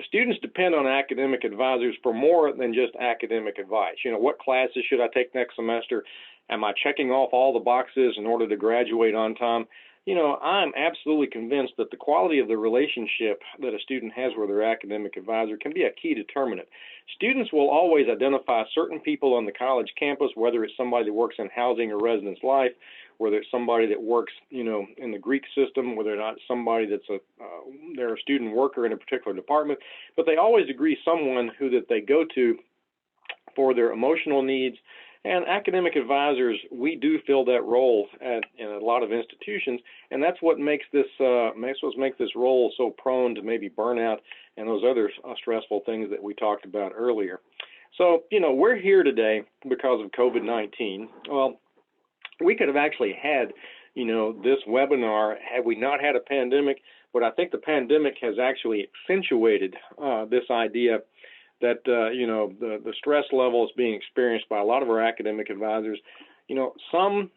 students depend on academic advisors for more than just academic advice. What classes should I take next semester? Am I checking off all the boxes in order to graduate on time? I'm absolutely convinced that the quality of the relationship that a student has with their academic advisor can be a key determinant. Students will always identify certain people on the college campus, whether it's somebody that works in housing or residence life, whether it's somebody that works, in the Greek system, whether or not somebody that's they're a student worker in a particular department, but they always agree someone that they go to for their emotional needs. And academic advisors, we do fill that role in a lot of institutions, and that's what makes this role so prone to maybe burnout and those other stressful things that we talked about earlier. So, we're here today because of COVID-19. Well, we could have actually had, this webinar had we not had a pandemic, but I think the pandemic has actually accentuated this idea that the stress levels being experienced by a lot of our academic advisors. Some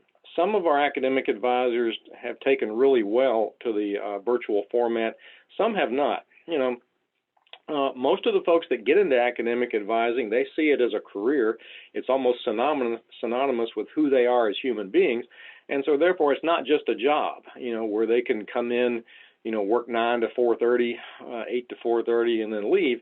of our academic advisors have taken really well to the virtual format. Some have not. Most of the folks that get into academic advising, they see it as a career. It's almost synonymous with who they are as human beings, and so therefore it's not just a job. Where they can come in, work 9 to 4:30, 8 to 4:30, and then leave.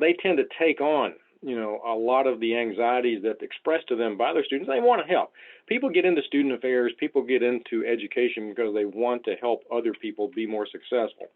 They tend to take on, a lot of the anxieties that expressed to them by their students. They want to help. People get into student affairs, people get into education because they want to help other people be more successful.